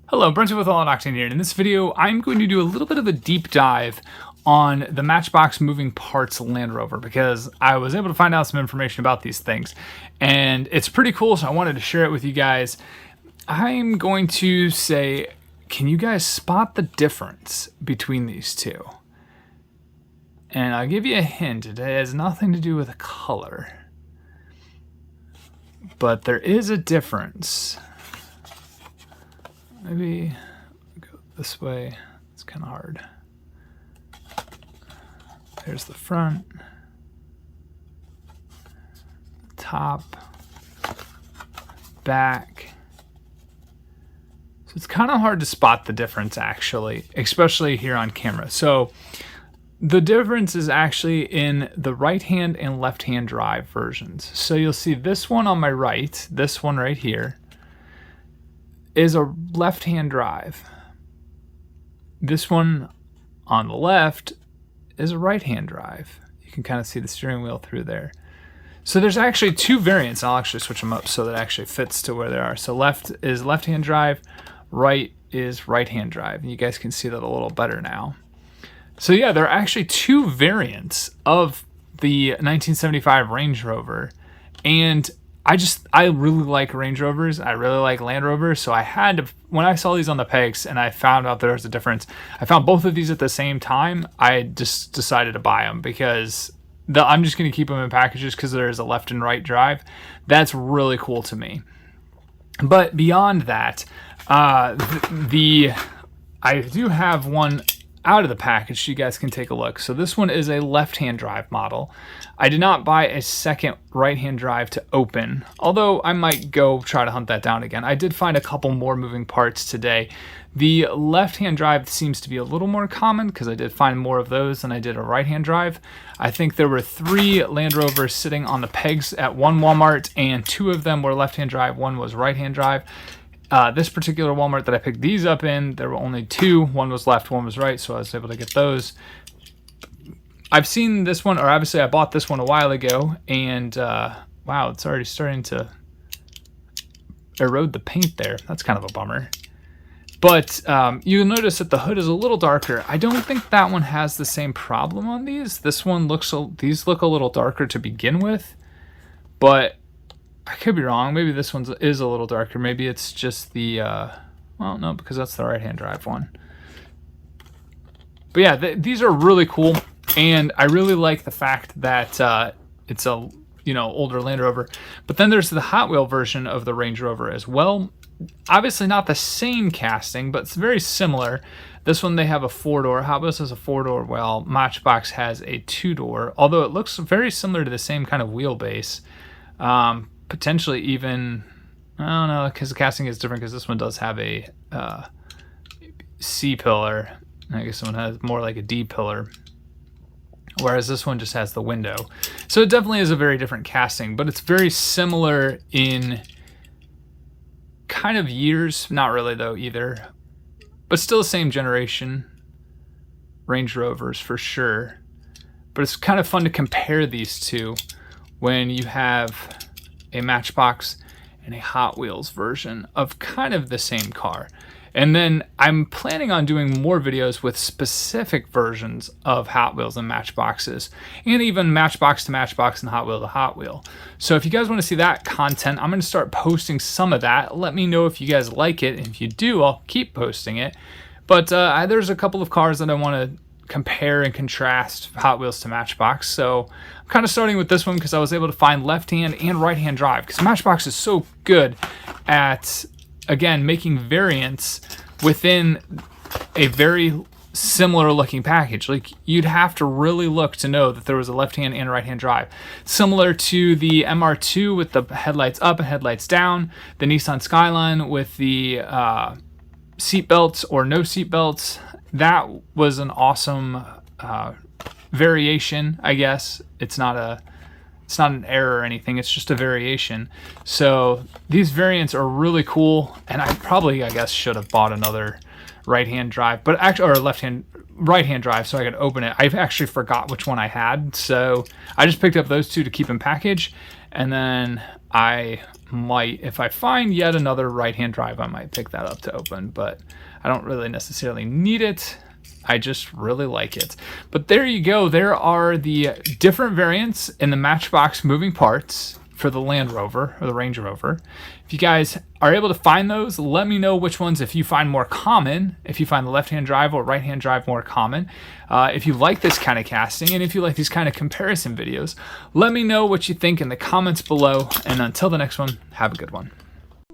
Hello, Brent with All Octane here, and in this video I'm going to do a little bit of a deep dive on the Matchbox Moving Parts Land Rover because I was able to find out some information about these things and it's pretty cool, so I wanted to share it with you guys. I'm going to say, can you guys spot the difference between these two? And I'll give you a hint, it has nothing to do with the color, but there is a difference. Maybe go this way. It's kind of hard. There's the front, top, back. So it's kind of hard to spot the difference actually, especially here on camera. So the difference is actually in the right-hand and left-hand drive versions. So you'll see this one on my right, this one right here, is a left-hand drive. This one on the left is a right-hand drive. You can kind of see the steering wheel through there. So there's actually two variants. I'll actually switch them up so that it actually fits to where they are. So left is left-hand drive, right is right-hand drive. And you guys can see that a little better now. So yeah, there are actually two variants of the 1975 Range Rover, and I really like Range Rovers. I really like Land Rovers. So I had to, when I saw these on the pegs and I found out there was a difference, I found both of these at the same time. I just decided to buy them because I'm just going to keep them in packages because there's a left and right drive. That's really cool to me. But beyond that, I do have one out of the package so you guys can take a look. So this one is a left-hand drive model. I did not buy a second right-hand drive to open, although I might go try to hunt that down again. I did find a couple more moving parts today. The left-hand drive seems to be a little more common because I did find more of those than I did a right-hand drive. I think there were 3 Land Rovers sitting on the pegs at one Walmart, and 2 of them were left-hand drive, 1 was right-hand drive. This particular Walmart that I picked these up in, there were only 2. 1 was left, 1 was right, so I was able to get those. I've seen this one, or obviously I bought this one a while ago, and wow, it's already starting to erode the paint there. That's kind of a bummer. But you'll notice that the hood is a little darker. I don't think that one has the same problem on these. This one these look a little darker to begin with, but I could be wrong. Maybe this one is a little darker. Maybe it's just the, well, no, because that's the right-hand drive one. But yeah, these are really cool, and I really like the fact that it's a, older Land Rover. But then there's the Hot Wheel version of the Range Rover as well. Obviously not the same casting, but it's very similar. This one, they have a 4-door. Hot Wheels has a 4-door, while Matchbox has a 2-door, although it looks very similar to the same kind of wheelbase. Potentially even, I don't know, because the casting is different because this one does have a C-pillar. I guess this one has more like a D-pillar, whereas this one just has the window. So it definitely is a very different casting, but it's very similar in kind of years. Not really though either, but still the same generation Range Rovers for sure. But it's kind of fun to compare these two when you have a Matchbox and a Hot Wheels version of kind of the same car. And then I'm planning on doing more videos with specific versions of Hot Wheels and Matchboxes, and even Matchbox to Matchbox and Hot Wheel to Hot Wheel. So if you guys want to see that content, I'm going to start posting some of that. Let me know if you guys like it, and if you do, I'll keep posting it. But there's a couple of cars that I want to compare and contrast Hot Wheels to Matchbox. So I'm kind of starting with this one because I was able to find left-hand and right-hand drive, because Matchbox is so good at, again, making variants within a very similar looking package. Like, you'd have to really look to know that there was a left-hand and right-hand drive. Similar to the MR2 with the headlights up and headlights down, the Nissan Skyline with the seat belts or no seat belts. That was an awesome variation, I guess. It's not an error or anything, it's just a variation. So these variants are really cool, and I guess should have bought another right-hand drive, but actually, or left-hand right-hand drive so I could open it. I actually forgot which one I had, so I just picked up those two to keep in package, and then I might, if I find yet another right-hand drive, I might pick that up to open, but I don't really necessarily need it. I just really like it. But there you go. There are the different variants in the Matchbox moving parts for the Land Rover or the Range Rover. If you guys are able to find those, let me know which ones, if you find more common, if you find the left-hand drive or right-hand drive more common. If you like this kind of casting and if you like these kind of comparison videos, let me know what you think in the comments below. And until the next one, have a good one.